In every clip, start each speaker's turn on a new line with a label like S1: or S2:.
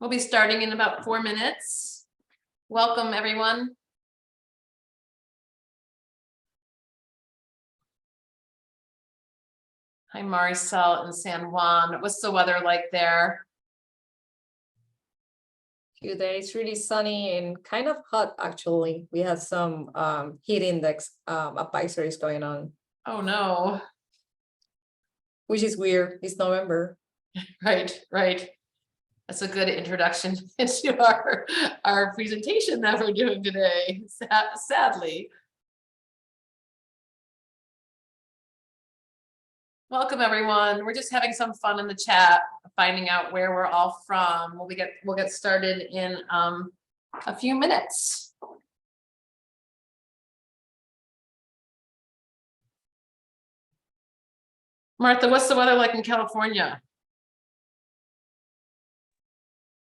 S1: We'll be starting in about 4 minutes. Welcome, everyone. Hi, Maricel in San Juan. What's the weather like there?
S2: Today it's really sunny and kind of hot, actually. We have some heat index advisories going on.
S1: Oh, no.
S2: Which is weird. It's November.
S1: Right. That's a good introduction into our presentation that we're doing today, sadly. Welcome, everyone. We're just having some fun in the chat, finding out where we're all from. We'll get started in a few minutes. Martha, what's the weather like in California?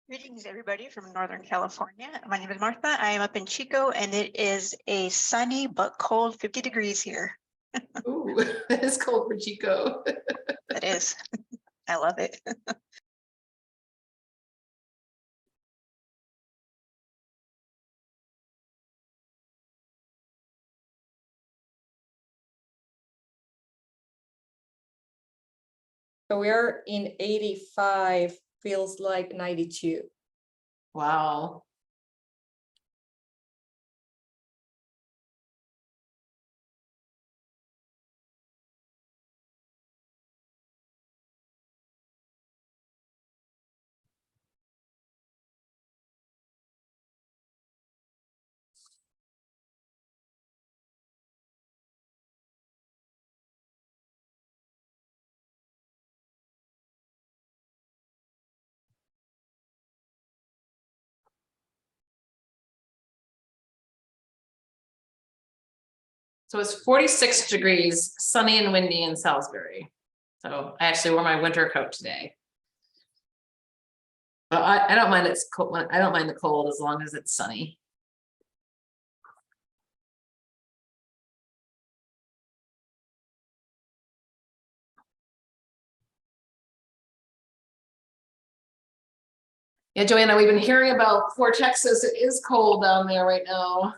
S3: Greetings, everybody from Northern California. My name is Martha. I am up in Chico, and it is a sunny but cold 50 degrees here.
S1: Ooh, it is cold for Chico.
S3: It is. I love it.
S2: So we are in 85, feels like 92.
S1: Wow. So it's 46 degrees, sunny and windy in Salisbury. So I actually wore my winter coat today. But I don't mind it's cold. I don't mind the cold as long as it's sunny. Yeah, Joanna, we've been hearing about Fort Texas. It is cold down there right now.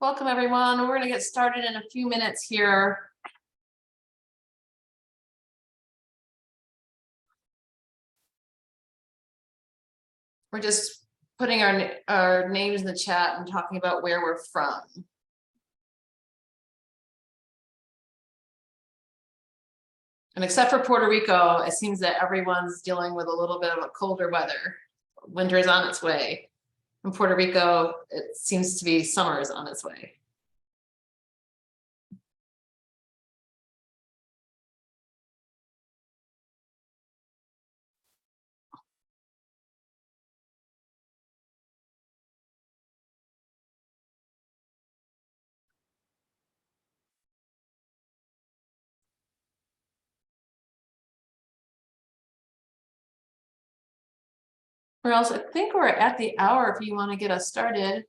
S1: Welcome, everyone. We're going to get started in a few minutes here. We're just putting our names in the chat and talking about where we're from. And except for Puerto Rico, it seems that everyone's dealing with a little bit of a colder weather. Winter is on its way. In Puerto Rico, it seems to be summer is on its way. Or else I think we're at the hour if you want to get us started.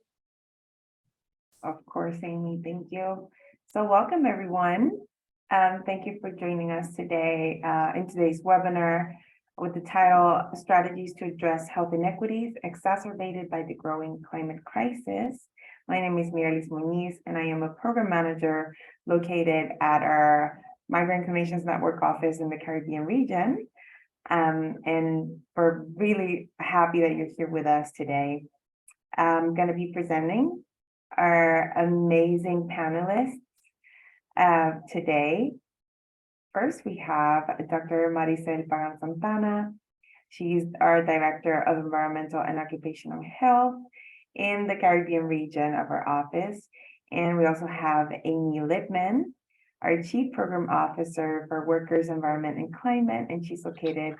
S4: Of course, Amy, thank you. So welcome, everyone. Thank you for joining us today in today's webinar with the title, Strategies to Address Health Inequities Exacerbated by the Growing Climate Crisis. My name is Mirelis Muñiz, and I am a program manager located at our Migrant Clinicians Network office in the Caribbean region. And we're really happy that you're here with us today. I'm going to be presenting our amazing panelists today. First, we have Dr. Maricel Pagan Santana. She's our Director of Environmental and Occupational Health in the Caribbean region of our office. And we also have Amy Lippman, our Chief Program Officer for Workers, Environment, and Climate, and she's located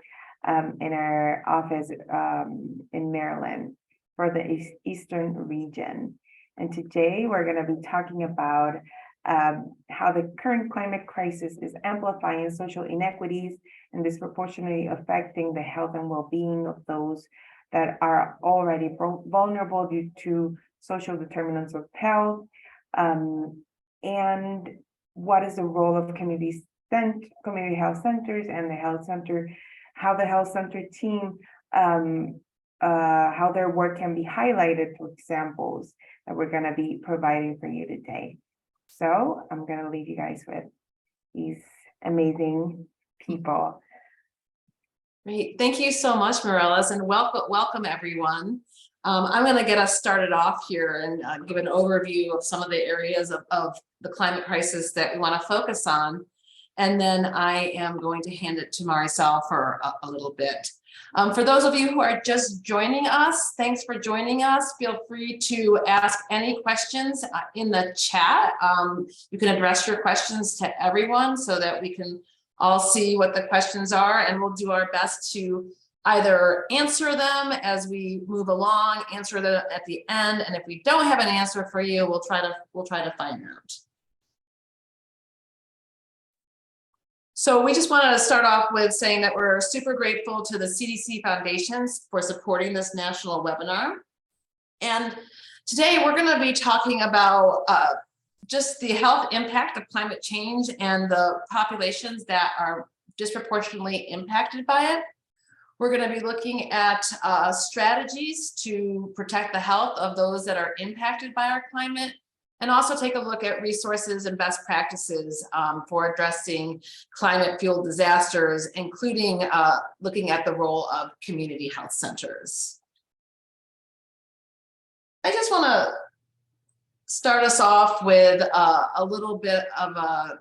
S4: in our office in Maryland for the Eastern region. And today we're going to be talking about how the current climate crisis is amplifying social inequities and disproportionately affecting the health and well-being of those that are already vulnerable due to social determinants of health. And what is the role of community health centers and the health center, how the health center team, how their work can be highlighted through examples that we're going to be providing for you today. So I'm going to leave you guys with these amazing people.
S1: Great. Thank you so much, Morellis, and welcome everyone. I'm going to get us started off here and give an overview of some of the areas of the climate crisis that we want to focus on. And then I am going to hand it to Marisol for a little bit. For those of you who are just joining us, thanks for joining us. Feel free to ask any questions in the chat. You can address your questions to everyone so that we can all see what the questions are, and we'll do our best to either answer them as we move along, answer them at the end, and if we don't have an answer for you, we'll try to find out. So we just wanted to start off with saying that we're super grateful to the CDC Foundations for supporting this national webinar. And today we're going to be talking about just the health impact of climate change and the populations that are disproportionately impacted by it. We're going to be looking at strategies to protect the health of those that are impacted by our climate, and also take a look at resources and best practices for addressing climate-fueled disasters, including looking at the role of community health centers. I just want to start us off with a little bit of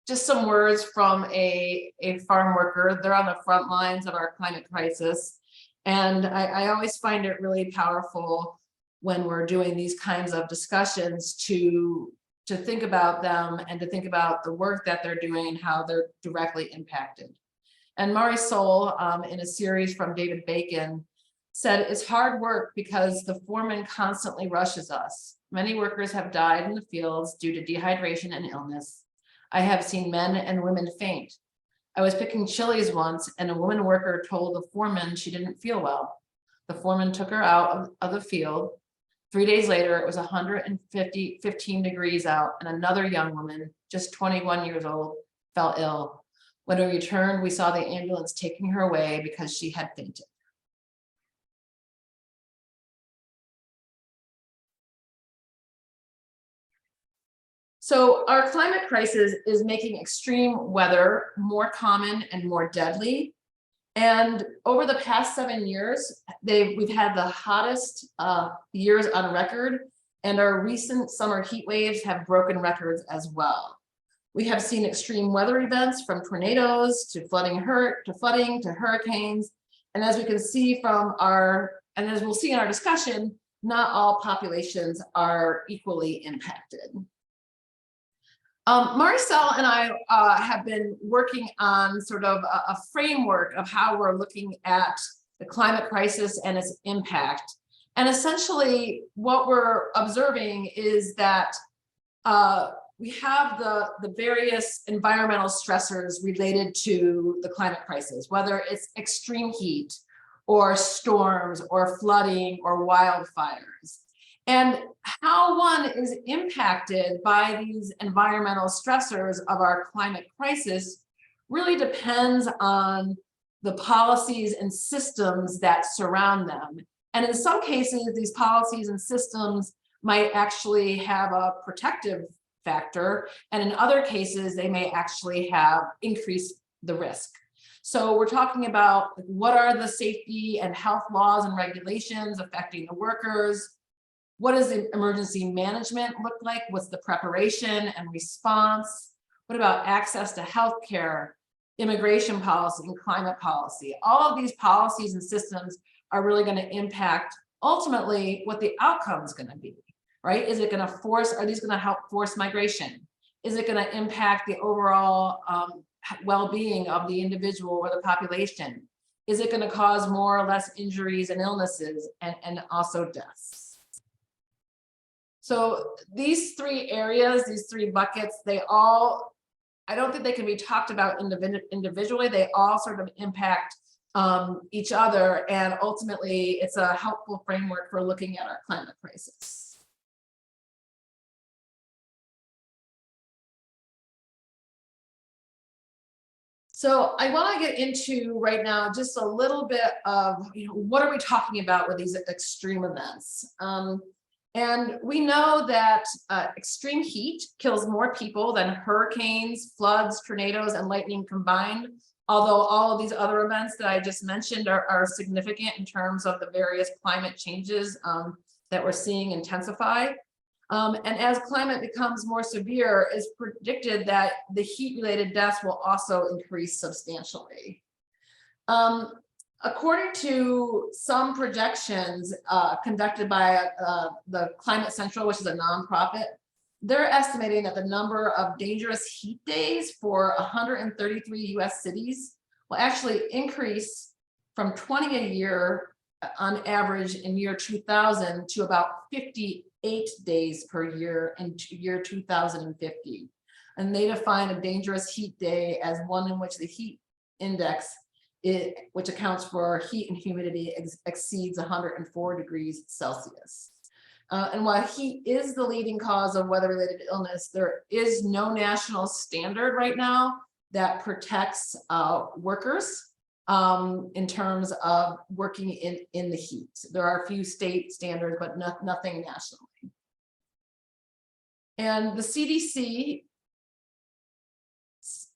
S1: just some words from a farm worker. They're on the front lines of our climate crisis. And I always find it really powerful when we're doing these kinds of discussions to think about them and to think about the work that they're doing and how they're directly impacted. And Marisol, in a series from David Bacon, said, "It's hard work because the foreman constantly rushes us. Many workers have died in the fields due to dehydration and illness. I have seen men and women faint. I was picking chilies once and a woman worker told the foreman she didn't feel well. The foreman took her out of the field. 3 days later, it was 115 degrees out and another young woman, just 21 years old, fell ill. When we returned, we saw the ambulance taking her away because she had fainted." So our climate crisis is making extreme weather more common and more deadly. And over the past 7 years, we've had the hottest years on record, and our recent summer heat waves have broken records as well. We have seen extreme weather events from tornadoes to flooding to hurricanes. And as we can see from as we'll see in our discussion, not all populations are equally impacted. Marisol and I have been working on sort of a framework of how we're looking at the climate crisis and its impact. And essentially what we're observing is that we have the various environmental stressors related to the climate crisis, whether it's extreme heat or storms or flooding or wildfires. And how one is impacted by these environmental stressors of our climate crisis really depends on the policies and systems that surround them. And in some cases, these policies and systems might actually have a protective factor, and in other cases, they may actually have increased the risk. So we're talking about what are the safety and health laws and regulations affecting the workers? What does the emergency management look like? What's the preparation and response? What about access to healthcare, immigration policy, and climate policy? All of these policies and systems are really going to impact ultimately what the outcome is going to be. right? Is it going to force, are these going to help force migration? Is it going to impact the overall well-being of the individual or the population? Is it going to cause more or less injuries and illnesses and also deaths? So these three areas, these three buckets, they all, I don't think they can be talked about individually. They all sort of impact each other, and ultimately it's a helpful framework for looking at our climate crisis. So I want to get into right now just a little bit of, what are we talking about with these extreme events? And we know that extreme heat kills more people than hurricanes, floods, tornadoes, and lightning combined. Although all of these other events that I just mentioned are significant in terms of the various climate changes that we're seeing intensify. And as climate becomes more severe, it's predicted that the heat-related deaths will also increase substantially. According to some projections conducted by the Climate Central, which is a nonprofit, they're estimating that the number of dangerous heat days for 133 US cities will actually increase from 20 a year on average in year 2000 to about 58 days per year in year 2050. And they define a dangerous heat day as one in which the heat index, which accounts for heat and humidity, exceeds 104 degrees Celsius. And while heat is the leading cause of weather-related illness, there is no national standard right now that protects workers in terms of working in the heat. There are a few state standards, but nothing nationally. And the CDC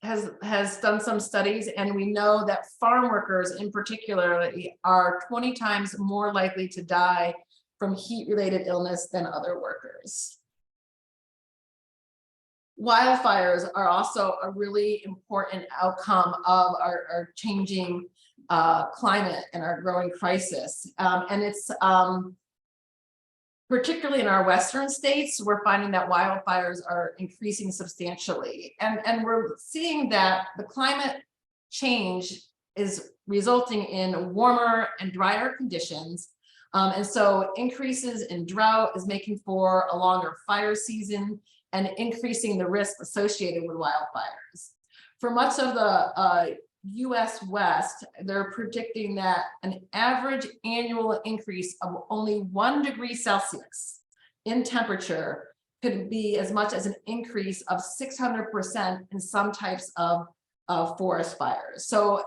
S1: has done some studies, and we know that farm workers in particular are 20 times more likely to die from heat-related illness than other workers. Wildfires are also a really important outcome of our changing climate and our growing crisis. And it's particularly in our Western states, we're finding that wildfires are increasing substantially. And we're seeing that the climate change is resulting in warmer and drier conditions. And so increases in drought is making for a longer fire season and increasing the risk associated with wildfires. For much of the US West, they're predicting that an average annual increase of only 1 degree Celsius in temperature could be as much as an increase of 600% in some types of forest fires. So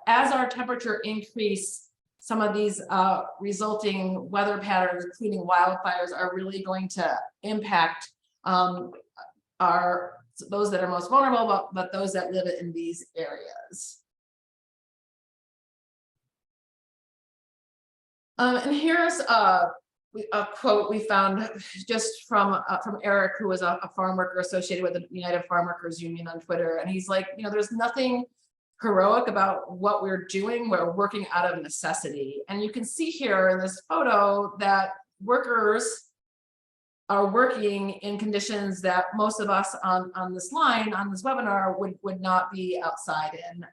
S1: as our temperature increase, some of these resulting weather patterns, including wildfires, are really going to impact those that are most vulnerable, but those that live in these areas. And here's a quote we found just from Eric, who was a farm worker associated with the United Farm Workers Union on Twitter. And he's like, there's nothing heroic about what we're doing. We're working out of necessity. And you can see here in this photo that workers are working in conditions that most of us on this line, on this webinar, would not be outside in.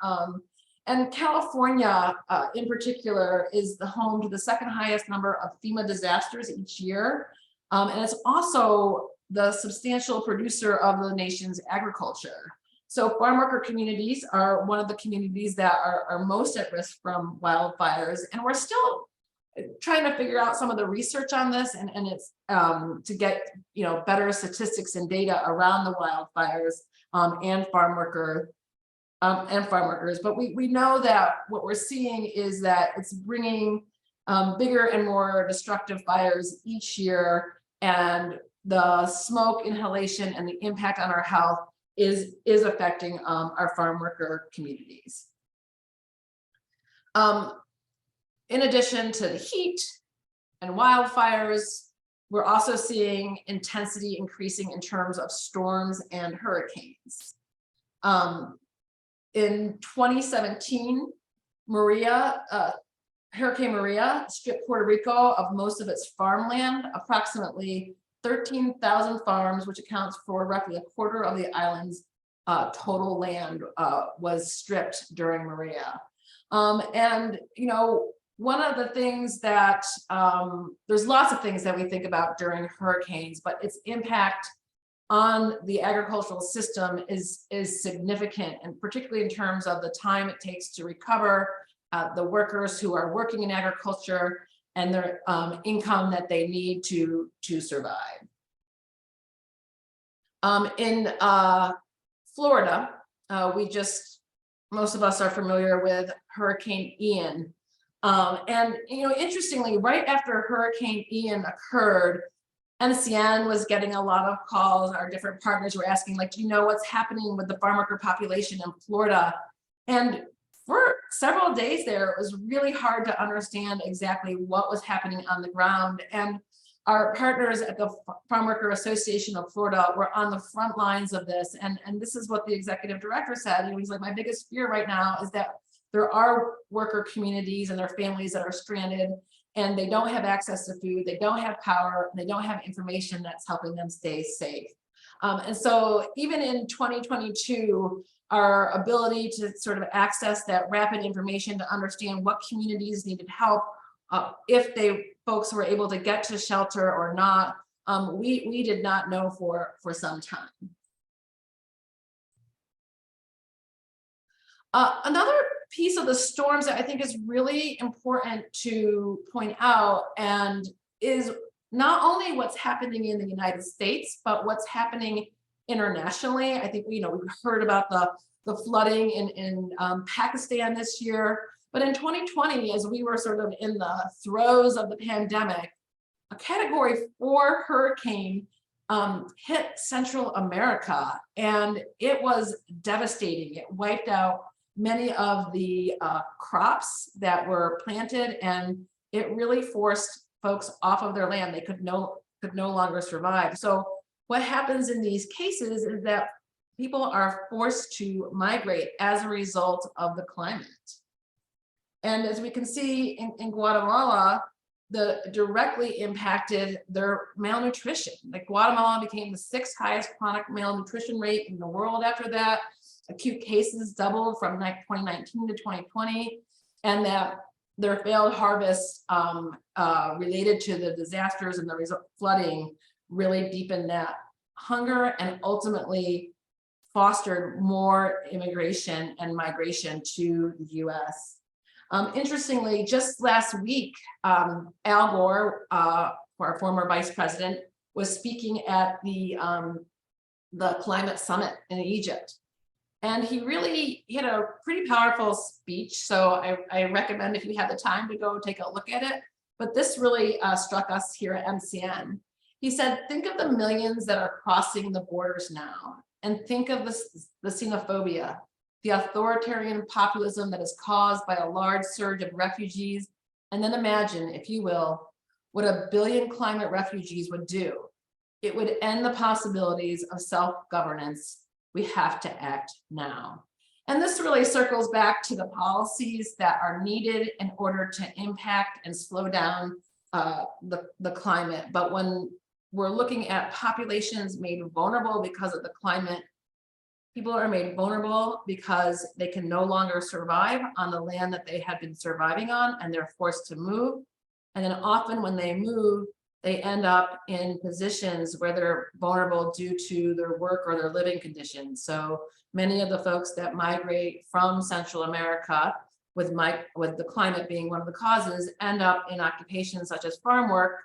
S1: And California in particular is the home to the second highest number of FEMA disasters each year. And it's also the substantial producer of the nation's agriculture. So farm worker communities are one of the communities that are most at risk from wildfires. And we're still trying to figure out some of the research on this, and it's to get better statistics and data around the wildfires and farm workers. But we know that what we're seeing is that it's bringing bigger and more destructive fires each year, and the smoke inhalation and the impact on our health is affecting our farm worker communities. In addition to the heat and wildfires, we're also seeing intensity increasing in terms of storms and hurricanes. In 2017, Maria Hurricane Maria stripped Puerto Rico of most of its farmland, approximately 13,000 farms, which accounts for roughly a quarter of the island's total land was stripped during Maria. And, you know, one of the things that, there's lots of things that we think about during hurricanes, but its impact on the agricultural system is significant, and particularly in terms of the time it takes to recover, the workers who are working in agriculture and their income that they need to survive. In Florida, most of us are familiar with Hurricane Ian. And, you know, interestingly, right after Hurricane Ian occurred, NCN was getting a lot of calls. Our different partners were asking, like, do you know what's happening with the farm worker population in Florida? And for several days there, it was really hard to understand exactly what was happening on the ground. And our partners at the Farm Worker Association of Florida were on the front lines of this. And this is what the executive director said. You know, he's like, my biggest fear right now is that there are worker communities and their families that are stranded, and they don't have access to food, they don't have power, they don't have information that's helping them stay safe. And so even in 2022, our ability to sort of access that rapid information to understand what communities needed help, if folks were able to get to shelter or not, we did not know for some time. Another piece of the storms that I think is really important to point out, and is not only what's happening in the United States, but what's happening internationally. I think, you know, we've heard about the flooding in Pakistan this year, but in 2020, as we were sort of in the throes of the pandemic, a Category 4 hurricane hit Central America, and it was devastating. It wiped out many of the crops that were planted, and it really forced folks off of their land. They could no longer survive. So what happens in these cases is that people are forced to migrate as a result of the climate. And as we can see in Guatemala, directly impacted their malnutrition. Like, Guatemala became the 6th highest chronic malnutrition rate in the world after that. Acute cases doubled from 2019 to 2020, and that their failed harvests related to the disasters and the flooding really deepened that hunger and ultimately fostered more immigration and migration to the US. Interestingly, just last week, Al Gore, our former vice president, was speaking at the climate summit in Egypt. And he had a pretty powerful speech. So I recommend, if you have the time, to go take a look at it. But this really struck us here at MCN. He said, think of the millions that are crossing the borders now, and think of the xenophobia, the authoritarian populism that is caused by a large surge of refugees. And then imagine, if you will, what 1 billion climate refugees would do. It would end the possibilities of self-governance. We have to act now. And this really circles back to the policies that are needed in order to impact and slow down the climate. But when we're looking at populations made vulnerable because of the climate, people are made vulnerable because they can no longer survive on the land that they had been surviving on, and they're forced to move. And then often when they move, they end up in positions where they're vulnerable due to their work or their living conditions. So many of the folks that migrate from Central America, with the climate being one of the causes, end up in occupations such as farm work,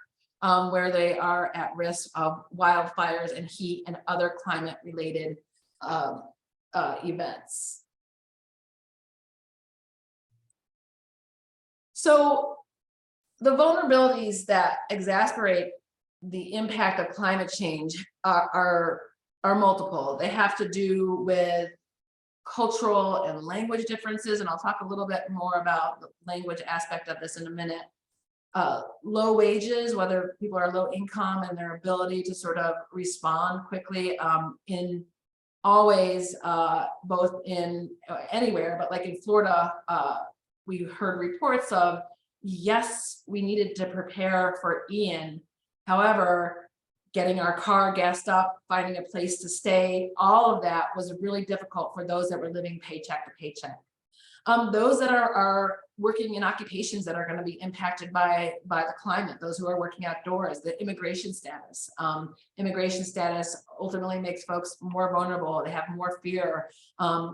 S1: where they are at risk of wildfires and heat and other climate-related events. So the vulnerabilities that exacerbate the impact of climate change are multiple. They have to do with cultural and language differences, and I'll talk a little bit more about the language aspect of this in a minute. Low wages, whether people are low income, and their ability to sort of respond quickly in always, both in anywhere, but like in Florida, we heard reports of yes, we needed to prepare for Ian. However, getting our car gassed up, finding a place to stay, all of that was really difficult for those that were living paycheck to paycheck. Those that are working in occupations that are going to be impacted by the climate, those who are working outdoors, the immigration status. Immigration status ultimately makes folks more vulnerable. They have more fear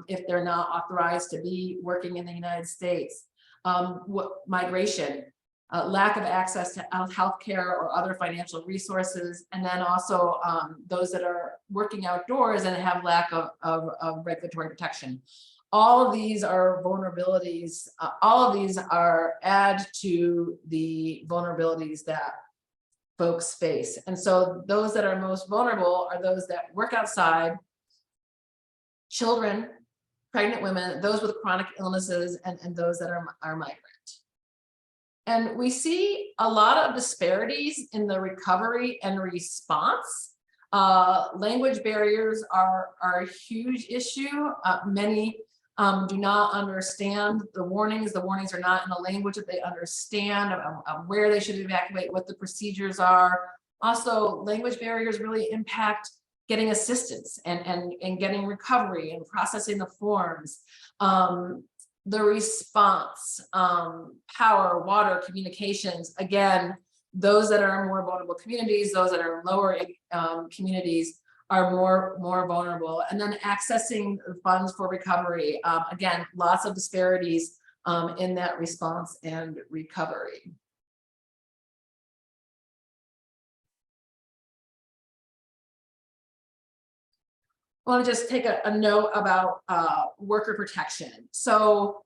S1: if they're not authorized to be working in the United States. Migration, lack of access to healthcare or other financial resources, and then also those that are working outdoors and have lack of regulatory protection. All of these are vulnerabilities. All of these are add to the vulnerabilities that folks face. And so those that are most vulnerable are those that work outside, children, pregnant women, those with chronic illnesses, and those that are migrant. And we see a lot of disparities in the recovery and response. Language barriers are a huge issue. Many do not understand the warnings. The warnings are not in a language that they understand of where they should evacuate, what the procedures are. Also, language barriers really impact getting assistance and getting recovery and processing the forms. The response, power, water, communications, again, those that are in more vulnerable communities, those that are in lower communities are more vulnerable. And then accessing funds for recovery. Again, lots of disparities in that response and recovery. I want to just take a note about worker protection. So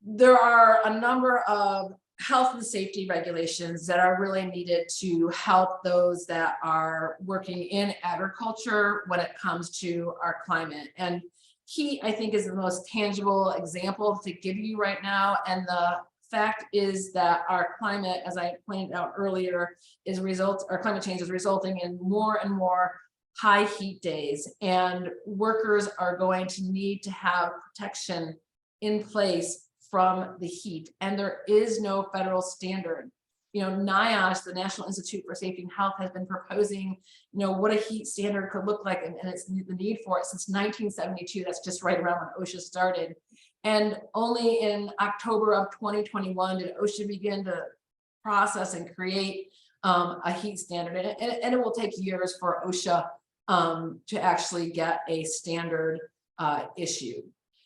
S1: there are a number of health and safety regulations that are really needed to help those that are working in agriculture when it comes to our climate. And heat, I think, is the most tangible example to give you right now. And the fact is that our climate, as I pointed out earlier, our climate change is resulting in more and more high heat days, and workers are going to need to have protection in place from the heat, and there is no federal standard. NIOSH, the National Institute for Safety and Health, has been proposing, what a heat standard could look like, and it's the need for it since 1972. That's just right around when OSHA started. And only in October of 2021 did OSHA begin to process and create a heat standard, and it will take years for OSHA to actually get a standard issued.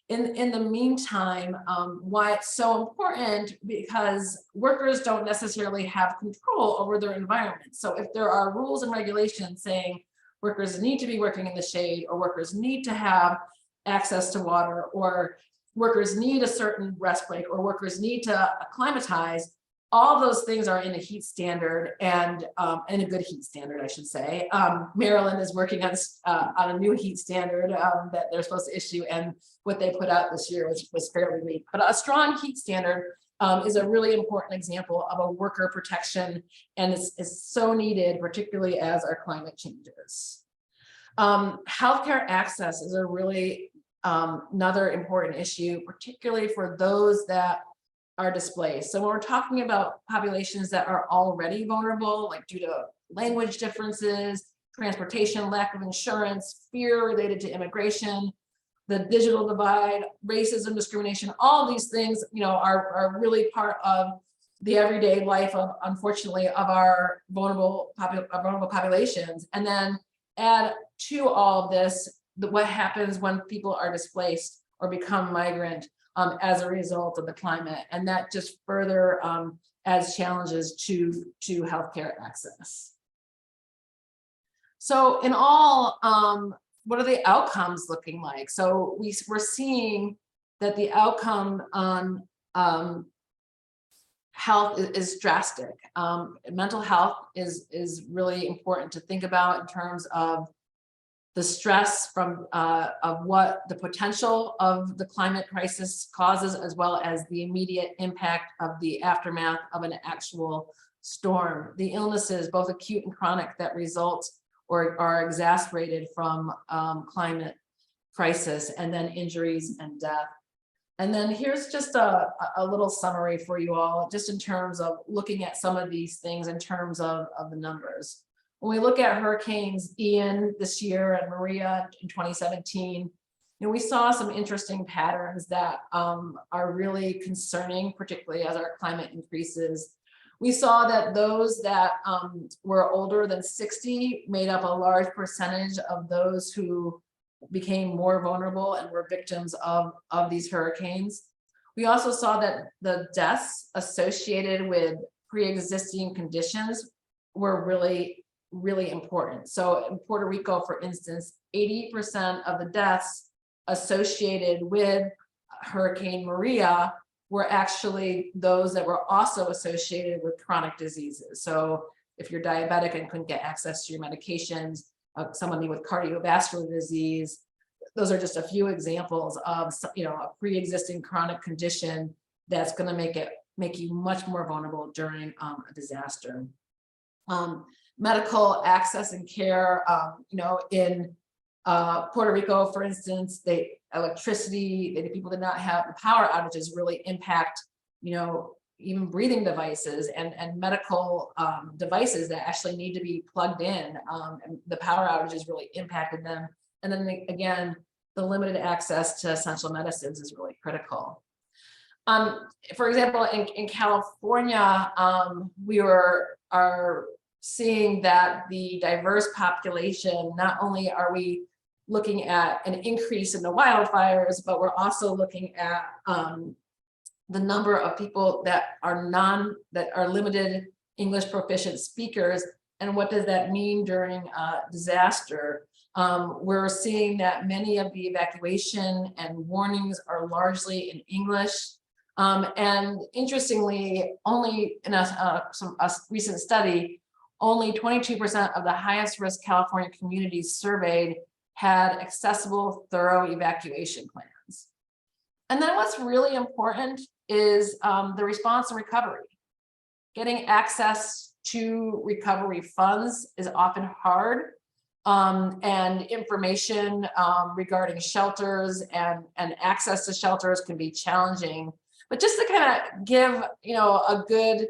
S1: In the meantime, why it's so important, because workers don't necessarily have control over their environment. So if there are rules and regulations saying workers need to be working in the shade, or workers need to have access to water, or workers need a certain rest break, or workers need to acclimatize, all those things are in a heat standard, and in a good heat standard, I should say. Maryland is working on a new heat standard that they're supposed to issue, and what they put out this year was fairly weak. But a strong heat standard is a really important example of a worker protection, and it's so needed, particularly as our climate changes. Healthcare access is a really another important issue, particularly for those that are displaced. So when we're talking about populations that are already vulnerable, like due to language differences, transportation, lack of insurance, fear related to immigration, the digital divide, racism, discrimination, all these things, are really part of the everyday life of, unfortunately, of our vulnerable populations. And then add to all of this, what happens when people are displaced or become migrant as a result of the climate, and that just further adds challenges to healthcare access. So in all, what are the outcomes looking like? So we're seeing that the outcome on health is drastic. Mental health is really important to think about in terms of the stress from of what the potential of the climate crisis causes, as well as the immediate impact of the aftermath of an actual storm. The illnesses, both acute and chronic, that result or are exacerbated from climate crisis, and then injuries and death. And then here's just a little summary for you all, just in terms of looking at some of these things in terms of the numbers. When we look at hurricanes Ian this year and Maria in 2017, we saw some interesting patterns that are really concerning, particularly as our climate increases. We saw that those that were older than 60 made up a large percentage of those who became more vulnerable and were victims of these hurricanes. We also saw that the deaths associated with pre-existing conditions were really, really important. So in Puerto Rico, for instance, 80% of the deaths associated with Hurricane Maria were actually those that were also associated with chronic diseases. So if you're diabetic and couldn't get access to your medications, somebody with cardiovascular disease, those are just a few examples of a pre-existing chronic condition that's going to make you much more vulnerable during a disaster. Medical access and care, in Puerto Rico, for instance, electricity, people did not have the power outages really impact, even breathing devices and medical devices that actually need to be plugged in. And the power outages really impacted them. And then again, the limited access to essential medicines is really critical. For example, in California, we are seeing that the diverse population, not only are we looking at an increase in the wildfires, but we're also looking at the number of people that are limited English proficient speakers, and what does that mean during a disaster? We're seeing that many of the evacuation and warnings are largely in English. And interestingly, only in a recent study, only 22% of the highest risk California communities surveyed had accessible, thorough evacuation plans. And then what's really important is the response and recovery. Getting access to recovery funds is often hard, and information regarding shelters and access to shelters can be challenging. But just to kind of give a good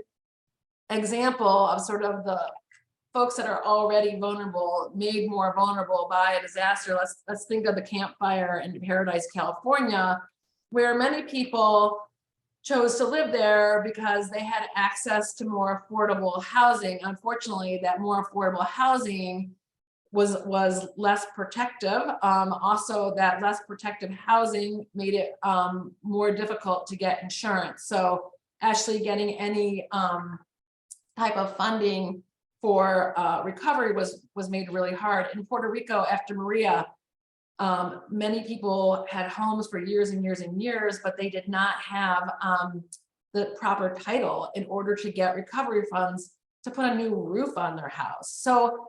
S1: example of sort of the folks that are already vulnerable, made more vulnerable by a disaster, let's think of the Camp Fire in Paradise, California, where many people chose to live there because they had access to more affordable housing. Unfortunately, that more affordable housing was less protective. Also, that less protective housing made it more difficult to get insurance. So actually getting any type of funding for recovery was made really hard. In Puerto Rico, after Maria, many people had homes for years and years and years, but they did not have the proper title in order to get recovery funds to put a new roof on their house. So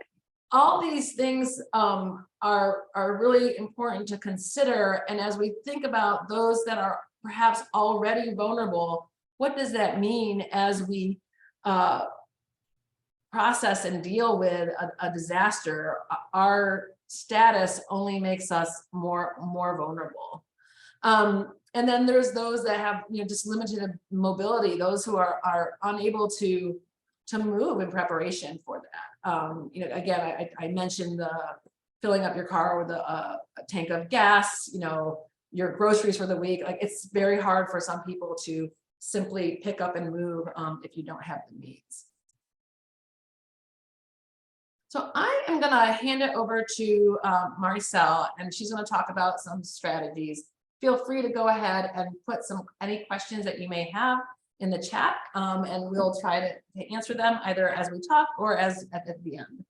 S1: all these things are really important to consider. And as we think about those that are perhaps already vulnerable, what does that mean as we process and deal with a disaster? Our status only makes us more vulnerable. And then there's those that have just limited mobility, those who are unable to move in preparation for that. Again, I mentioned the filling up your car with a tank of gas, your groceries for the week. Like, it's very hard for some people to simply pick up and move if you don't have the means. So I am going to hand it over to Maricel, and she's going to talk about some strategies. Feel free to go ahead and put any questions that you may have in the chat, and we'll try to answer them either as we talk or at the end.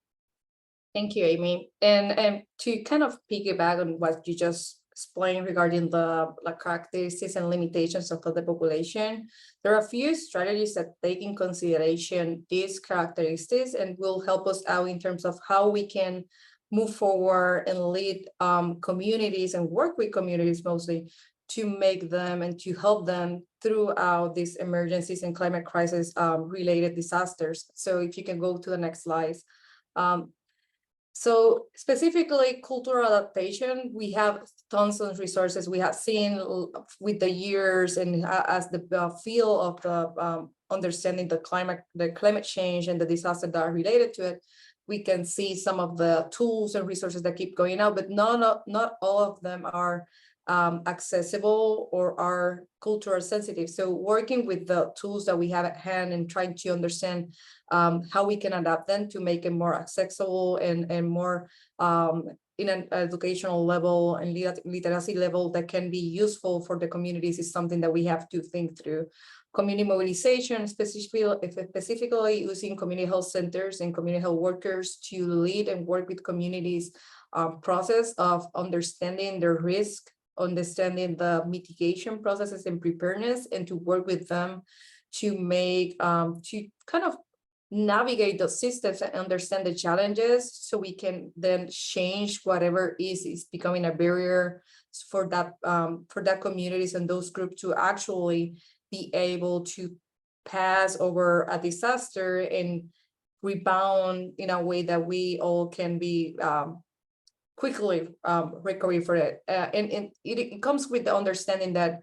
S2: Thank you, Amy. And to kind of piggyback on what you just explained regarding the characteristics and limitations of the population, there are a few strategies that take in consideration these characteristics and will help us out in terms of how we can move forward and lead communities and work with communities mostly to make them and to help them throughout these emergencies and climate crisis related disasters. So if you can go to the next slides. So specifically cultural adaptation, we have tons of resources. We have seen with the years and as the field of the understanding the climate change and the disaster that are related to it, we can see some of the tools and resources that keep going out, but not all of them are accessible or are cultural sensitive. So working with the tools that we have at hand and trying to understand how we can adapt them to make it more accessible and more in an educational level and literacy level that can be useful for the communities is something that we have to think through. Community mobilization, specifically using community health centers and community health workers to lead and work with communities process of understanding their risk, understanding the mitigation processes and preparedness, and to work with them to make to kind of navigate the systems and understand the challenges so we can then change whatever is becoming a barrier for that communities and those groups to actually be able to pass over a disaster and rebound in a way that we all can be quickly recovery for it. And it comes with the understanding that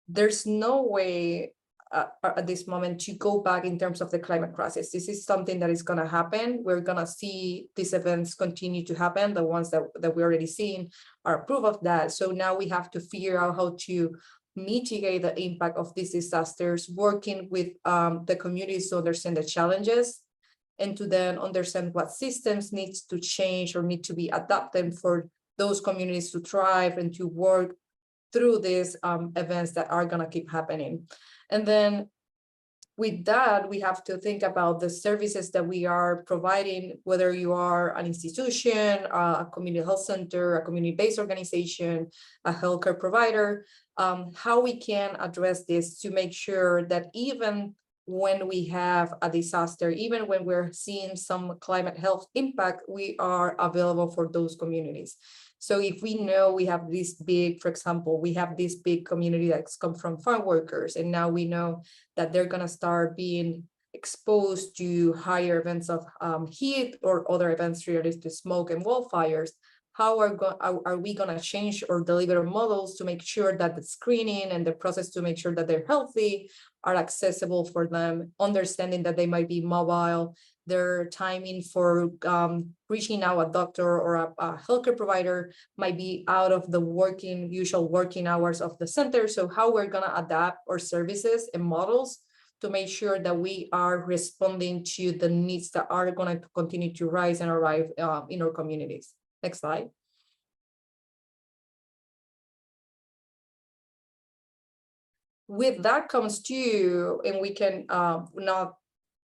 S2: there's no way at this moment to go back in terms of the climate crisis. This is something that is going to happen. We're going to see these events continue to happen. The ones that we already seen are proof of that. So now we have to figure out how to mitigate the impact of these disasters, working with the communities to understand the challenges and to then understand what systems needs to change or need to be adapted for those communities to thrive and to work through these events that are going to keep happening. And then with that, we have to think about the services that we are providing, whether you are an institution, a community health center, a community-based organization, a healthcare provider, how we can address this to make sure that even when we have a disaster, even when we're seeing some climate health impact, we are available for those communities. So if we know we have this big, for example, we have this big community that's come from farm workers, and now we know that they're going to start being exposed to higher events of heat or other events related to smoke and wildfires, how are we going to change or deliver models to make sure that the screening and the process to make sure that they're healthy are accessible for them, understanding that they might be mobile, their timing for reaching out a doctor or a healthcare provider might be out of the usual working hours of the center. So how we're going to adapt our services and models to make sure that we are responding to the needs that are going to continue to rise and arrive in our communities. Next slide. With that comes to, and we can not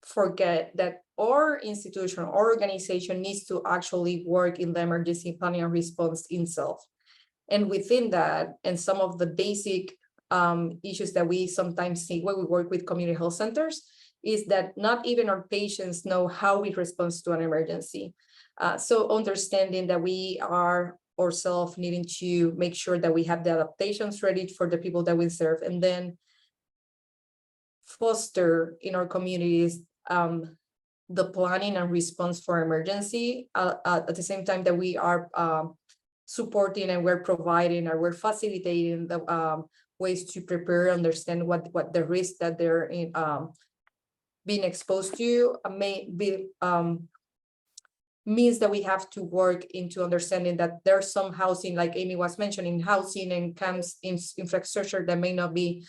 S2: forget that our institution or organization needs to actually work in the emergency planning and response itself. And within that, and some of the basic issues that we sometimes see when we work with community health centers is that not even our patients know how we respond to an emergency. So understanding that we are ourselves needing to make sure that we have the adaptations ready for the people that we serve, and then foster in our communities the planning and response for emergency at the same time that we are supporting and we're providing or we're facilitating the ways to prepare, understand what the risk that they're in, being exposed to may be means that we have to work into understanding that there's some housing, like Amy was mentioning, housing and camps infrastructure that may not be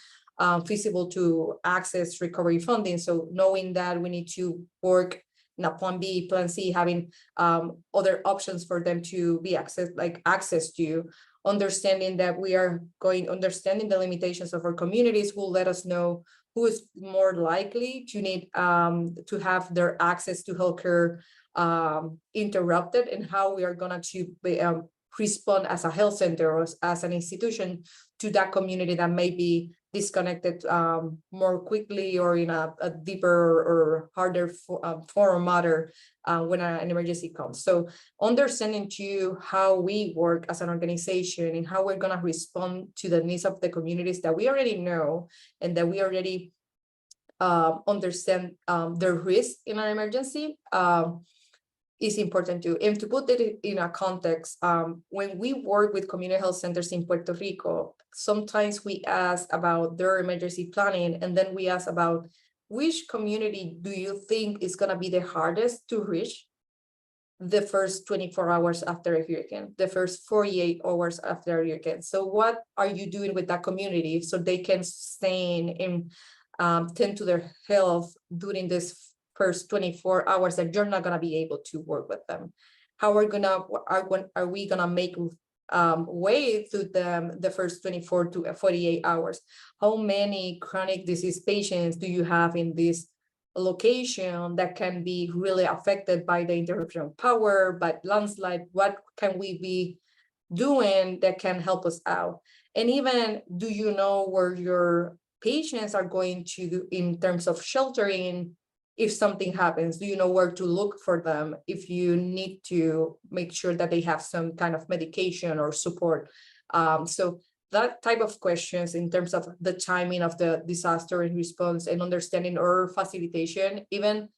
S2: feasible to access recovery funding. So knowing that we need to work in a plan B, plan C, having other options for them to be access to, understanding that we are understanding the limitations of our communities will let us know who is more likely to need to have their access to healthcare interrupted, and how we are going to respond as a health center or as an institution to that community that may be disconnected more quickly or in a deeper or harder form or matter when an emergency comes. So understanding too how we work as an organization and how we're going to respond to the needs of the communities that we already know and that we already understand their risk in an emergency is important too. And to put it in a context, when we work with community health centers in Puerto Rico, sometimes we ask about their emergency planning, and then we ask about which community do you think is going to be the hardest to reach the first 24 hours after a hurricane, the first 48 hours after a hurricane. So what are you doing with that community so they can sustain and tend to their health during this first 24 hours that you're not going to be able to work with them? How are we gonna make way through them the first 24 to 48 hours? How many chronic disease patients do you have in this location that can be really affected by the interruption of power, by landslide? What can we be doing that can help us out? And even, do you know where your patients are going to do in terms of sheltering if something happens? Do you know where to look for them if you need to make sure that they have some kind of medication or support? So that type of questions in terms of the timing of the disaster and response and understanding or facilitation even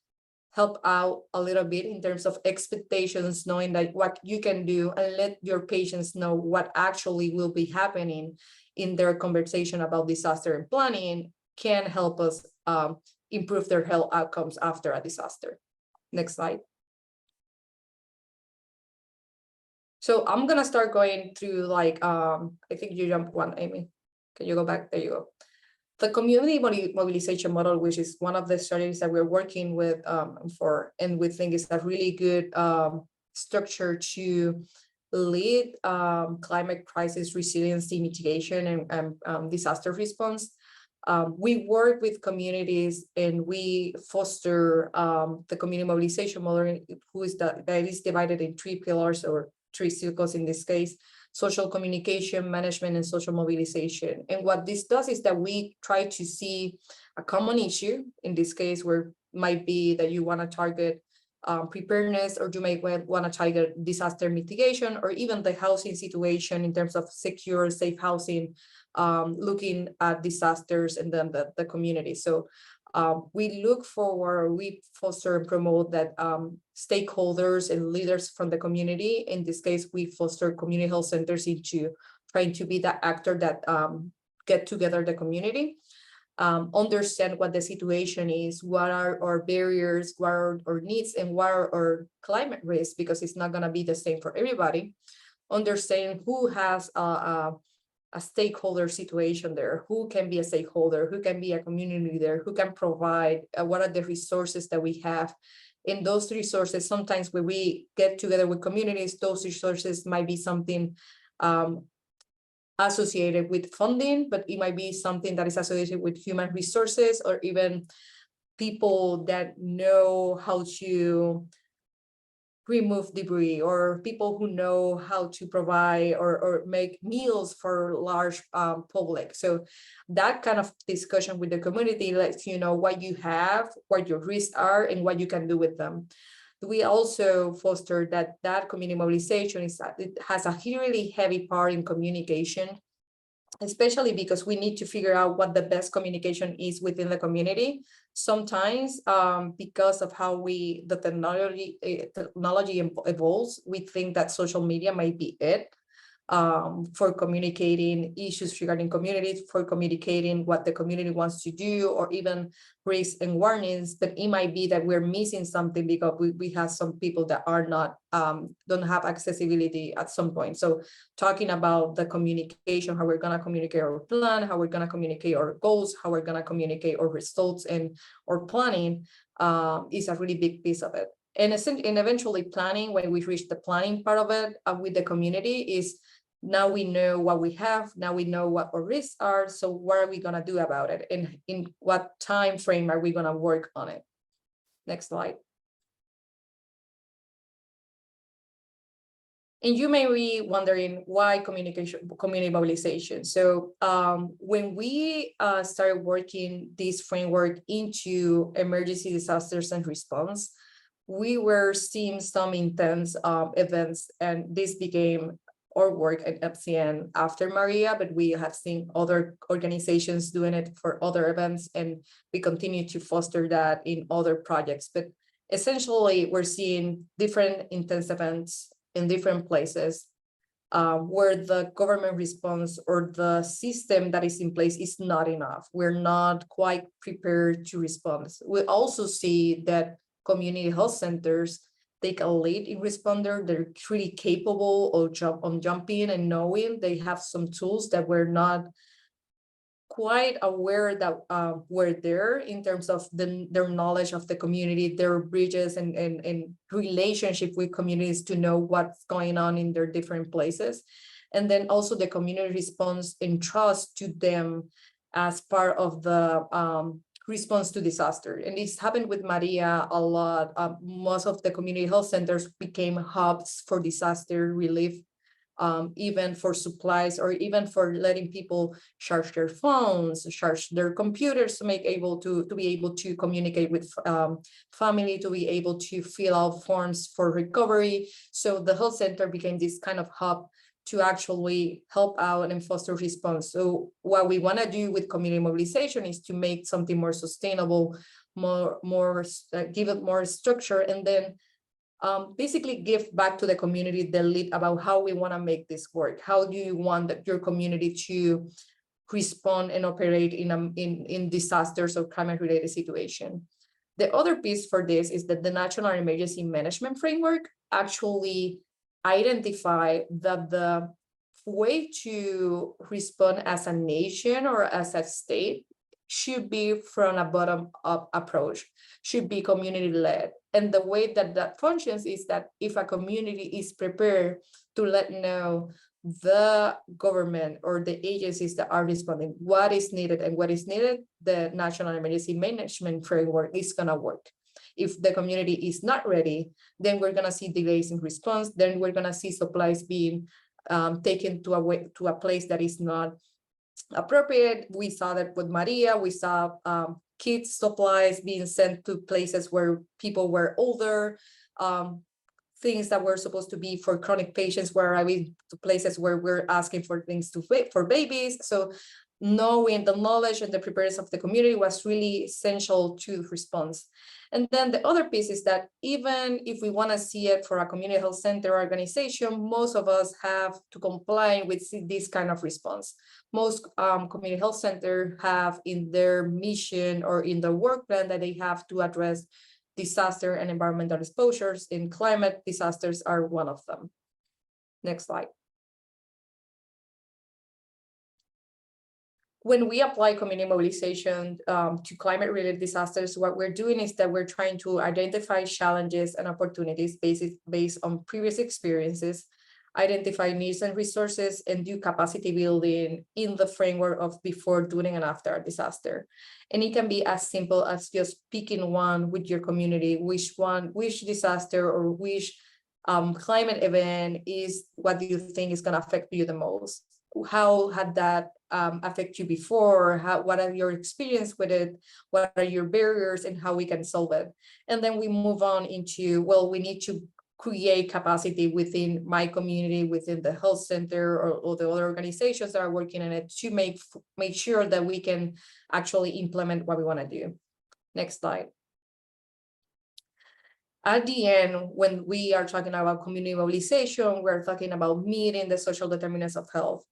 S2: help out a little bit in terms of expectations, knowing that what you can do and let your patients know what actually will be happening in their conversation about disaster and planning can help us improve their health outcomes after a disaster. Next slide. So I'm gonna start going through like, I think you jumped one, Amy. Can you go back? There you go. The community mobilization model, which is one of the strategies that we're working with for, and we think is a really good structure to lead climate crisis resiliency mitigation and disaster response. We work with communities and we foster the community mobilization model, that is divided in 3 pillars or 3 circles in this case: social communication, management, and social mobilization. And what this does is that we try to see a common issue, in this case, where might be that you want to target preparedness, or you may want to target disaster mitigation, or even the housing situation in terms of secure, safe housing, looking at disasters and then the community. So we look forward, we foster and promote that stakeholders and leaders from the community. In this case, we foster community health centers into trying to be that actor that get together the community, understand what the situation is, what are our barriers, what are our needs, and what are our climate risks, because it's not going to be the same for everybody. Understand who has a stakeholder situation there, who can be a stakeholder, who can be a community leader, who can provide, what are the resources that we have. In those resources, sometimes when we get together with communities, those resources might be something associated with funding, but it might be something that is associated with human resources, or even people that know how to remove debris, or people who know how to provide or make meals for large public. So that kind of discussion with the community lets you know what you have, what your risks are, and what you can do with them. We also foster that community mobilization it has a really heavy part in communication, especially because we need to figure out what the best communication is within the community. Sometimes because of how the technology evolves, we think that social media might be it for communicating issues regarding communities, for communicating what the community wants to do, or even risks and warnings. But it might be that we're missing something because we have some people that are not, don't have accessibility at some point. So talking about the communication, how we're gonna communicate our plan, how we're gonna communicate our goals, how we're gonna communicate our results and our planning is a really big piece of it. And eventually planning, when we reach the planning part of it with the community, is now we know what we have, now we know what our risks are, so what are we going to do about it, and in what time frame are we going to work on it? Next slide. And you may be wondering why community mobilization. So when we started working this framework into emergency disasters and response, we were seeing some intense events, and this became our work at FCN after Maria, but we have seen other organizations doing it for other events, and we continue to foster that in other projects. But essentially we're seeing different intense events in different places where the government response or the system that is in place is not enough. We're not quite prepared to respond. We also see that community health centers take a lead in responder. They're really capable of jumping and knowing they have some tools that we're not quite aware that were there in terms of their knowledge of the community, their bridges and relationship with communities to know what's going on in their different places. And then also the community response and trust to them as part of the response to disaster. And this happened with Maria a lot. Most of the community health centers became hubs for disaster relief, even for supplies, or even for letting people charge their phones, charge their computers to be able to communicate with family, to be able to fill out forms for recovery. So the health center became this kind of hub to actually help out and foster response. So what we want to do with community mobilization is to make something more sustainable, give it more structure, and then basically give back to the community the lead about how we want to make this work. How do you want your community to respond and operate in disasters or climate-related situation? The other piece for this is that the National Emergency Management Framework actually identify that the way to respond as a nation or as a state should be from a bottom-up approach, should be community-led. And the way that that functions is that if a community is prepared to let know the government or the agencies that are responding what is needed and what is needed, the National Emergency Management Framework is going to work. If the community is not ready, then we're going to see delays in response. Then we're going to see supplies being taken to a place that is not appropriate. We saw that with Maria. We saw kids' supplies being sent to places where people were older. Things that were supposed to be for chronic patients were arriving to places where we're asking for things for babies. So knowing the knowledge and the preparedness of the community was really essential to response. And then the other piece is that even if we want to see it for a community health center organization, most of us have to comply with this kind of response. Most community health centers have in their mission or in the work plan that they have to address disaster and environmental exposures, and climate disasters are one of them. Next slide. When we apply community mobilization to climate-related disasters, what we're doing is that we're trying to identify challenges and opportunities based on previous experiences, identify needs and resources, and do capacity building in the framework of before, during, and after a disaster. And it can be as simple as just picking one with your community, which disaster or which climate event is what do you think is going to affect you the most? How had that affect you before? What are your experience with it? What are your barriers and how we can solve it? And then we move on into, well, we need to create capacity within my community, within the health center or the other organizations that are working on it to make sure that we can actually implement what we want to do. Next slide. At the end, when we are talking about community mobilization, we're talking about meeting the social determinants of health.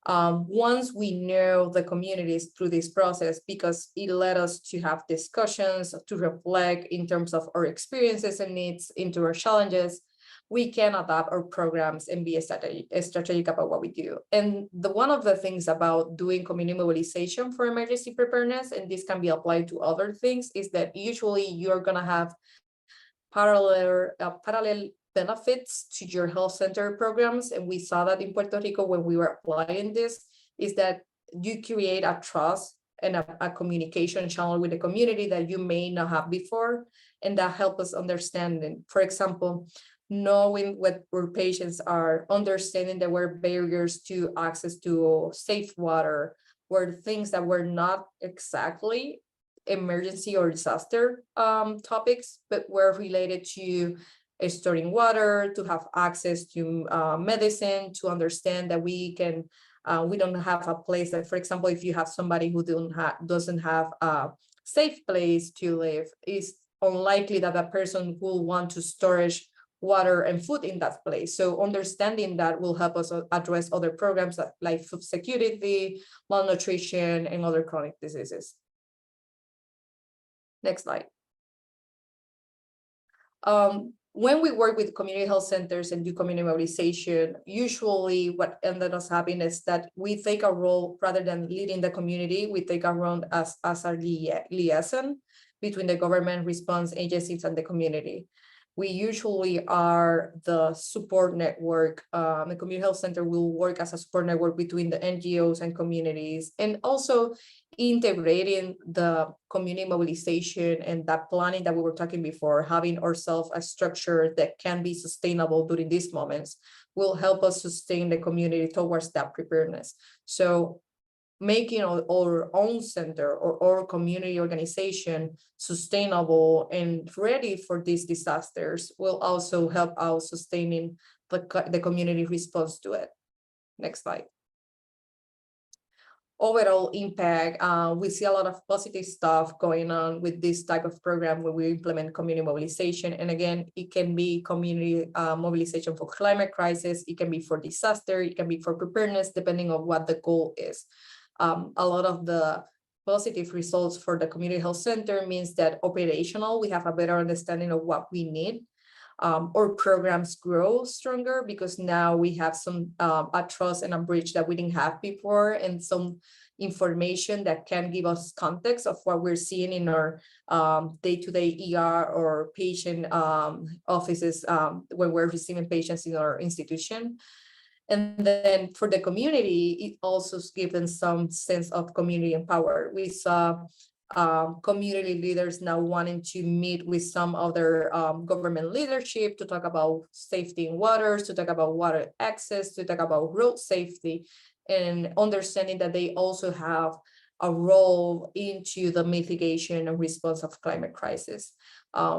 S2: Once we know the communities through this process, because it led us to have discussions, to reflect in terms of our experiences and needs into our challenges, we can adapt our programs and be strategic about what we do. And one of the things about doing community mobilization for emergency preparedness, and this can be applied to other things, is that usually you're going to have parallel benefits to your health center programs. And we saw that in Puerto Rico when we were applying this, is that you create a trust and a communication channel with the community that you may not have before. And that helps us understanding, for example, knowing what our patients are, understanding there were barriers to access to safe water, were things that were not exactly emergency or disaster topics, but were related to storing water, to have access to medicine, to understand that we don't have a place that, for example, if you have somebody who doesn't have a safe place to live, is unlikely that a person will want to storage water and food in that place. So understanding that will help us address other programs like food security, malnutrition, and other chronic diseases. Next slide. When we work with community health centers and do community mobilization, usually what ended up happening is that we take a role rather than leading the community, we take a role as a liaison between the government response agencies and the community. We usually are the support network. The community health center will work as a support network between the NGOs and communities, and also integrating the community mobilization and that planning that we were talking before, having ourselves a structure that can be sustainable during these moments will help us sustain the community towards that preparedness. So making our own center or our community organization sustainable and ready for these disasters will also help out sustaining the community response to it. Next slide. Overall impact, we see a lot of positive stuff going on with this type of program where we implement community mobilization. And again, it can be community mobilization for climate crisis, it can be for disaster, it can be for preparedness, depending on what the goal is. A lot of the positive results for the community health center means that operational, we have a better understanding of what we need. Our programs grow stronger because now we have some a trust and a bridge that we didn't have before, and some information that can give us context of what we're seeing in our day-to-day ER or patient offices when we're receiving patients in our institution. And then for the community, it also gives them some sense of community and power. We saw community leaders now wanting to meet with some other government leadership to talk about safety in waters, to talk about water access, to talk about road safety, and understanding that they also have a role into the mitigation and response of climate crisis.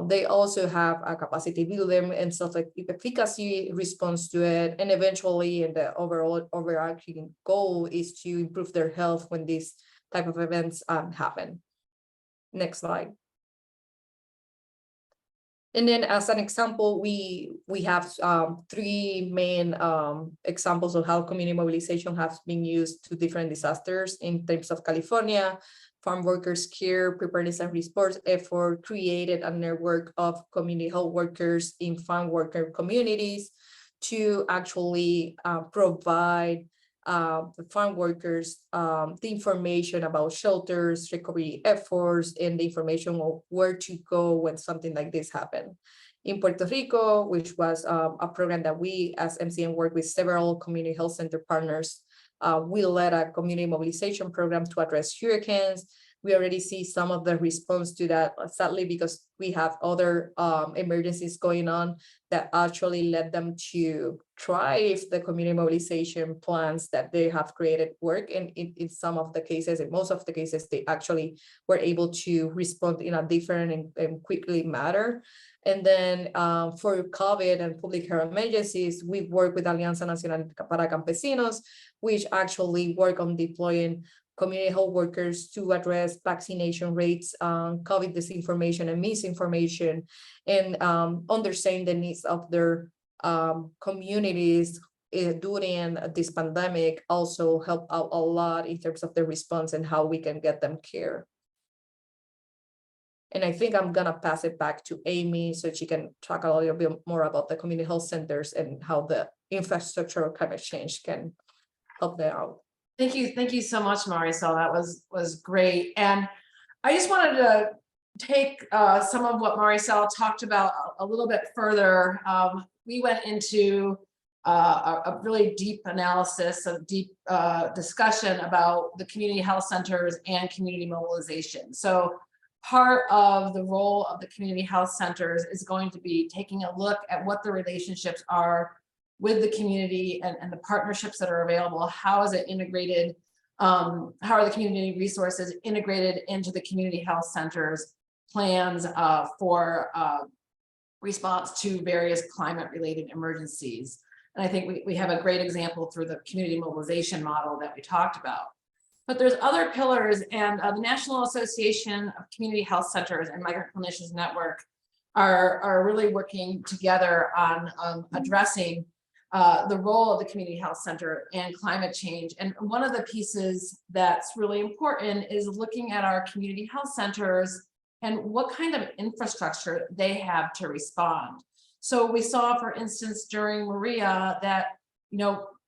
S2: They also have a capacity building and stuff like efficacy response to it. And eventually, and the overall overarching goal is to improve their health when these type of events happen. Next slide. And then as an example, we have three main examples of how community mobilization has been used to different disasters in terms of California. Farm workers care, preparedness and response effort created a network of community health workers in farm worker communities to actually provide the farm workers the information about shelters, recovery efforts, and the information of where to go when something like this happened. In Puerto Rico, which was a program that we as MCN work with several community health center partners, we led a community mobilization program to address hurricanes. We already see some of the response to that, sadly, because we have other emergencies going on that actually led them to try if the community mobilization plans that they have created work. And in some of the cases, in most of the cases, they actually were able to respond in a different and quickly manner. And then for COVID and public health emergencies, we work with Alianza Nacional para Campesinos, which actually work on deploying community health workers to address vaccination rates, COVID disinformation and misinformation, and understanding the needs of their communities during this pandemic also help out a lot in terms of the response and how we can get them care. And I think I'm gonna pass it back to Amy so she can talk a little bit more about the community health centers and how the infrastructure of climate change can help them out.
S1: Thank you so much, Marisol. That was great. And I just wanted to take some of what Marisol talked about a little bit further. We went into a really deep analysis, a deep discussion about the community health centers and community mobilization. So part of the role of the community health centers is going to be taking a look at what the relationships are with the community and the partnerships that are available. How is it integrated? How are the community resources integrated into the community health centers plans for response to various climate related emergencies? And I think we have a great example through the community mobilization model that we talked about. But there's other pillars, and the National Association of Community Health Centers and Migrant Clinicians Network are really working together on addressing the role of the community health center and climate change. And one of the pieces that's really important is looking at our community health centers and what kind of infrastructure they have to respond. So we saw, for instance, during Maria that,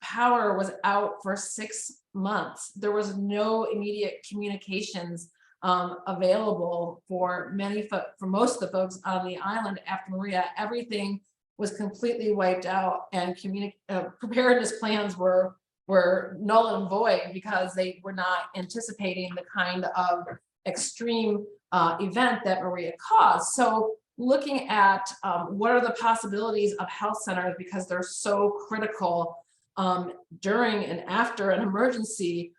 S1: power was out for 6 months. There was no immediate communications available for most of the folks on the island after Maria. Everything was completely wiped out, and preparedness plans were null and void because they were not anticipating the kind of extreme event that Maria caused. So looking at what are the possibilities of health centers, because they're so critical during and after an emergency,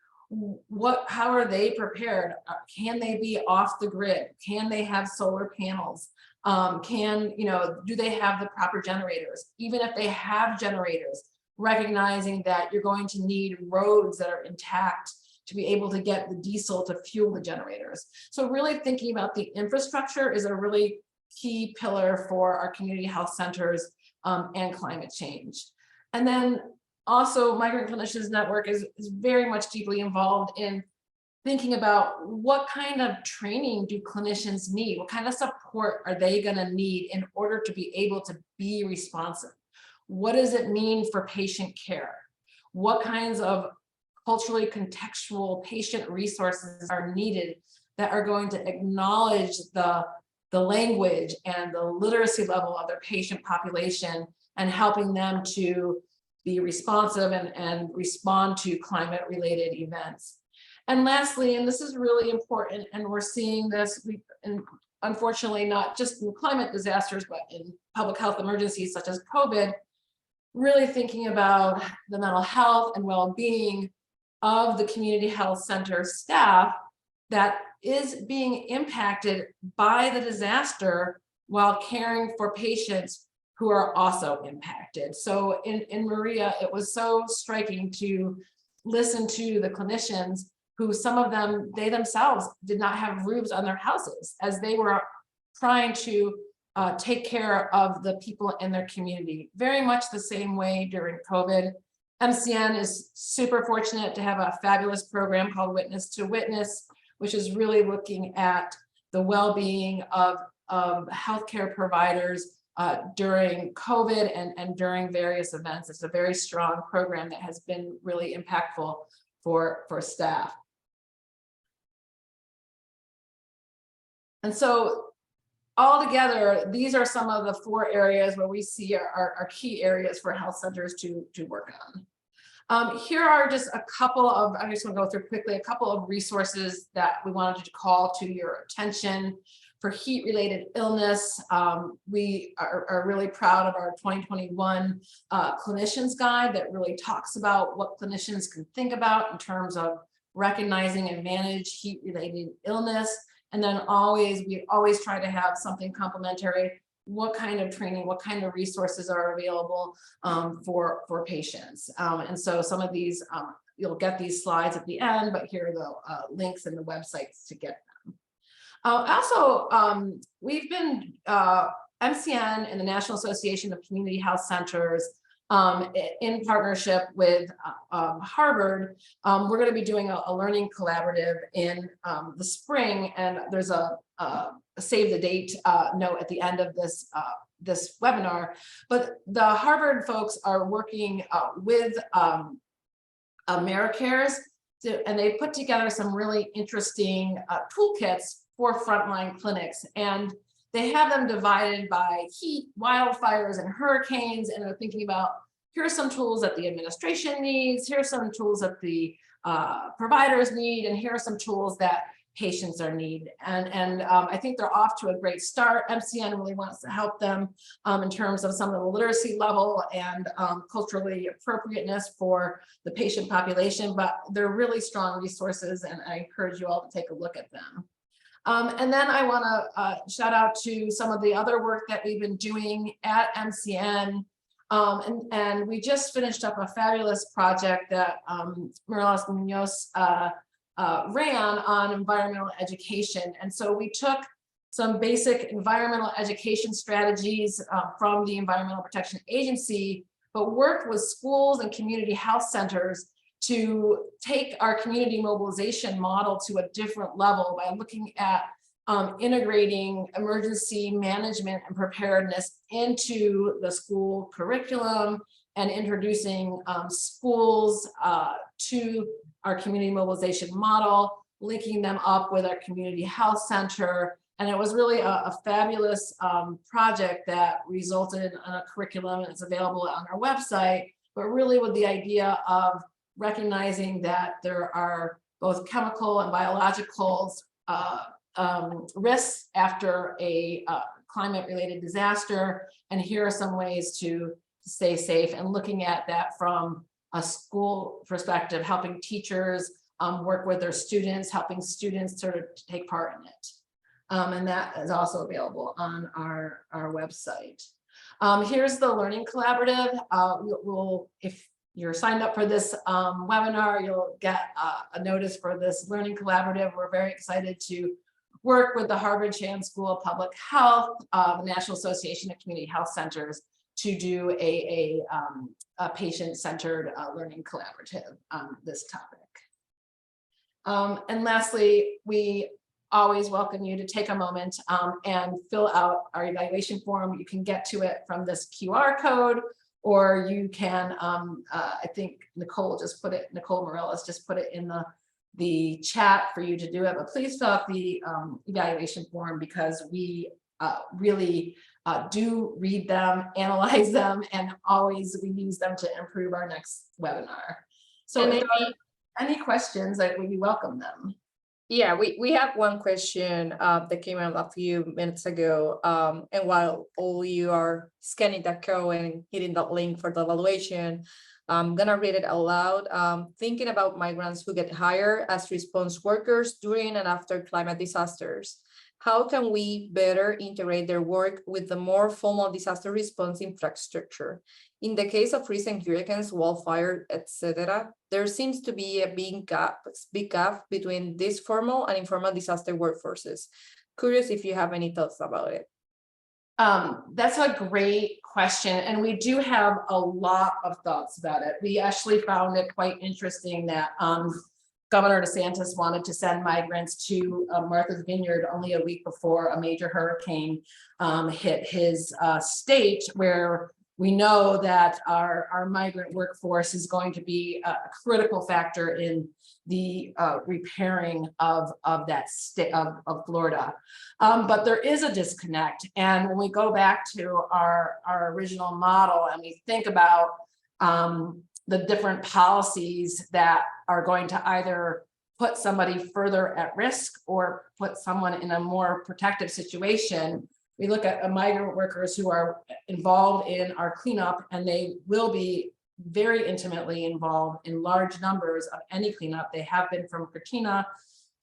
S1: how are they prepared? Can they be off the grid? Can they have solar panels? Do they have the proper generators? Even if they have generators, recognizing that you're going to need roads that are intact to be able to get the diesel to fuel the generators. So really thinking about the infrastructure is a really key pillar for our community health centers and climate change. And then also Migrant Clinicians Network is very much deeply involved in thinking about what kind of training do clinicians need? What kind of support are they going to need in order to be able to be responsive? What does it mean for patient care? What kinds of culturally contextual patient resources are needed that are going to acknowledge the language and the literacy level of their patient population and helping them to be responsive and respond to climate related events? And lastly, and this is really important, and we're seeing this, and unfortunately not just in climate disasters, but in public health emergencies such as COVID, really thinking about the mental health and well-being of the community health center staff that is being impacted by the disaster while caring for patients who are also impacted. So in Maria, it was so striking to listen to the clinicians who, some of them, they themselves did not have roofs on their houses as they were trying to take care of the people in their community. Very much the same way during COVID. MCN is super fortunate to have a fabulous program called Witness to Witness, which is really looking at the well-being of healthcare providers during COVID and during various events. It's a very strong program that has been really impactful for staff. And so altogether, these are some of the 4 areas where we see are key areas for health centers to work on. Here are just a couple of, I just want to go through quickly, a couple of resources that we wanted to call to your attention. For heat-related illness, we are really proud of our 2021 clinicians guide that really talks about what clinicians can think about in terms of recognizing and manage heat-related illness. And then we always try to have something complementary. What kind of training, what kind of resources are available for patients? And so some of these, you'll get these slides at the end, but here are the links and the websites to get them. Also, we've been, MCN and the National Association of Community Health Centers, in partnership with Harvard, we're going to be doing a learning collaborative in the spring, and there's a save the date note at the end of this webinar. But the Harvard folks are working with AmeriCares, and they put together some really interesting toolkits for frontline clinics, and they have them divided by heat, wildfires, and hurricanes, and they're thinking about, here are some tools that the administration needs, here are some tools that the providers need, and here are some tools that patients are need. And I think they're off to a great start. MCN really wants to help them in terms of some of the literacy level and culturally appropriateness for the patient population, but they're really strong resources, and I encourage you all to take a look at them. And then I want to shout out to some of the other work that we've been doing at MCN. And we just finished up a fabulous project that Miralles Munoz ran on environmental education. And so we took some basic environmental education strategies from the Environmental Protection Agency, but worked with schools and community health centers to take our community mobilization model to a different level by looking at integrating emergency management and preparedness into the school curriculum and introducing schools to our community mobilization model, linking them up with our community health center. And it was really a fabulous project that resulted in a curriculum that's available on our website, but really with the idea of recognizing that there are both chemical and biological risks after a climate-related disaster. And here are some ways to stay safe, and looking at that from a school perspective, helping teachers work with their students, helping students sort of take part in it. And that is also available on our website. Here's the Learning Collaborative. If you're signed up for this webinar, you'll get a notice for this Learning Collaborative. We're very excited to work with the Harvard-Chan School of Public Health, the National Association of Community Health Centers, to do a patient-centered learning collaborative on this topic. And lastly, we always welcome you to take a moment and fill out our evaluation form. You can get to it from this QR code, or you can, I think Nicole Morellis just put it in the chat for you to do it, but please fill out the evaluation form, because we really do read them, analyze them, and always we use them to improve our next webinar. So if there are any questions, we welcome them.
S2: Yeah, we have one question that came out a few minutes ago. And while all you are scanning that code and hitting that link for the evaluation, I'm gonna read it aloud. Thinking about migrants who get hired as response workers during and after climate disasters, how can we better integrate their work with the more formal disaster response infrastructure? In the case of recent hurricanes, wildfire, etc., there seems to be a big gap between these formal and informal disaster workforces. Curious if you have any thoughts about it.
S1: That's a great question, and we do have a lot of thoughts about it. We actually found it quite interesting that Governor DeSantis wanted to send migrants to Martha's Vineyard only a week before a major hurricane hit his state, where we know that our migrant workforce is going to be a critical factor in the repairing of that state of Florida. But there is a disconnect. And when we go back to our original model and we think about the different policies that are going to either put somebody further at risk or put someone in a more protective situation, we look at migrant workers who are involved in our cleanup, and they will be very intimately involved in large numbers of any cleanup. They have been from Katrina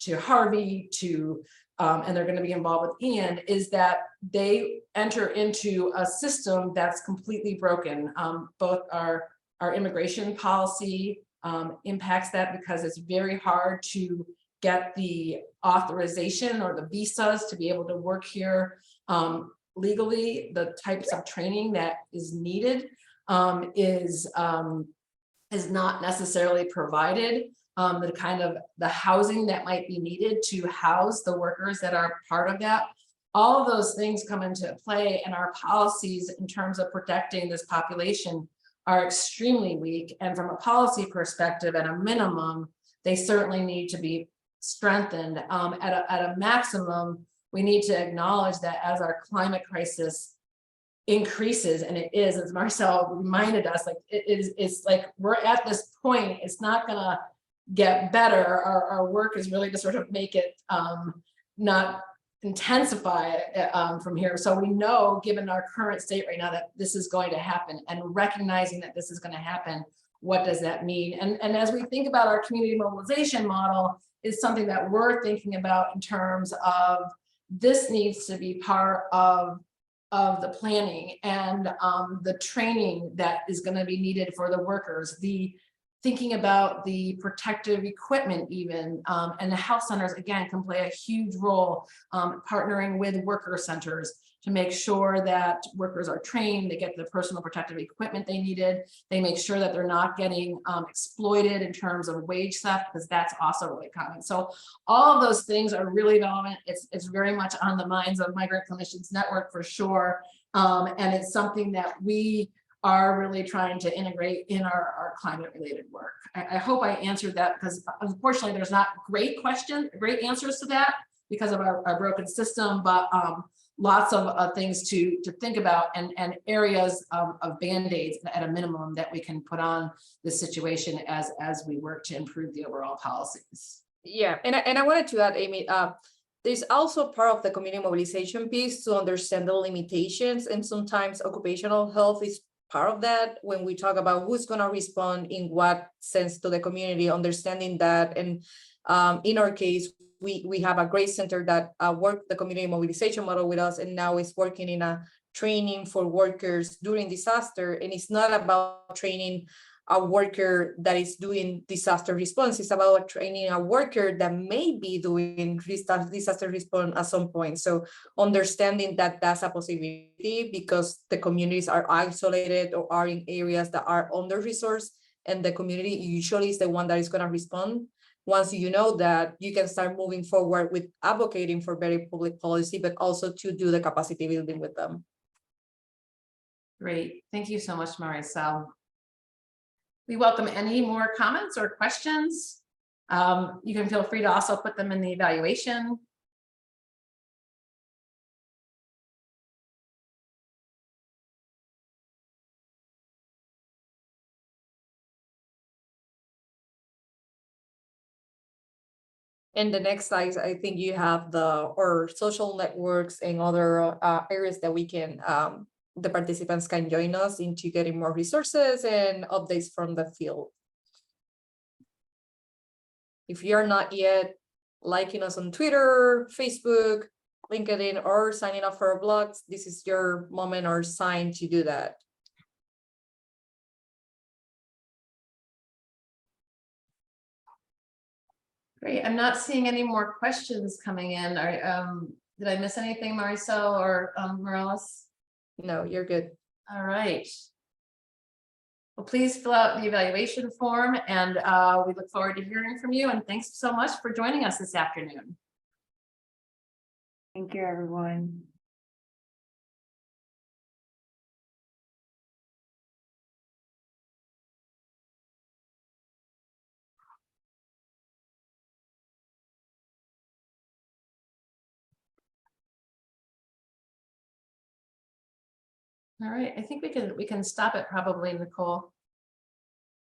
S1: to Harvey to, and they're going to be involved with Ian, is that they enter into a system that's completely broken. Both our immigration policy impacts that, because it's very hard to get the authorization or the visas to be able to work here legally. The types of training that is needed is not necessarily provided. The kind of the housing that might be needed to house the workers that are part of that. All of those things come into play, and our policies in terms of protecting this population are extremely weak. And from a policy perspective, at a minimum, they certainly need to be strengthened. At a maximum, we need to acknowledge that as our climate crisis increases, and it is, as Marcel reminded us, like it's like we're at this point, it's not gonna get better. Our work is really to sort of make it not intensify from here. So we know, given our current state right now, that this is going to happen, and recognizing that this is going to happen, what does that mean? And as we think about our community mobilization model, is something that we're thinking about in terms of this needs to be part of the planning and the training that is going to be needed for the workers, the thinking about the protective equipment even, and the health centers, again, can play a huge role, partnering with worker centers to make sure that workers are trained, they get the personal protective equipment they needed, they make sure that they're not getting exploited in terms of wage theft, because that's also really common. So all of those things are really relevant. It's very much on the minds of Migrant Clinicians Network for sure. And it's something that we are really trying to integrate in our climate related work. I hope I answered that, because unfortunately there's not great answers to that because of our broken system, but lots of things to think about, and areas of band-aids at a minimum that we can put on this situation as we work to improve the overall policies.
S2: Yeah, and I wanted to add, Amy, there's also part of the community mobilization piece to understand the limitations, and sometimes occupational health is part of that when we talk about who's going to respond in what sense to the community, understanding that. And in our case, we have a great center that worked the community mobilization model with us, and now is working in a training for workers during disaster. And it's not about training a worker that is doing disaster response. It's about training a worker that may be doing disaster response at some point. So understanding that that's a possibility, because the communities are isolated or are in areas that are under-resourced, and the community usually is the one that is going to respond. Once you know that, you can start moving forward with advocating for better public policy, but also to do the capacity building with them.
S1: Great, thank you so much, Marisol. We welcome any more comments or questions. You can feel free to also put them in the evaluation.
S2: In the next slides, I think you have our social networks and other areas that we can, the participants can join us into getting more resources and updates from the field. If you're not yet liking us on Twitter, Facebook, LinkedIn, or signing up for our blogs, this is your moment or sign to do that.
S1: Great, I'm not seeing any more questions coming in. Did I miss anything, Marisol or Morales?
S2: No, you're good.
S1: All right. Well, please fill out the evaluation form, and we look forward to hearing from you. And thanks so much for joining us this afternoon.
S4: Thank you, everyone.
S1: All right, I think we can stop it probably, Nicole.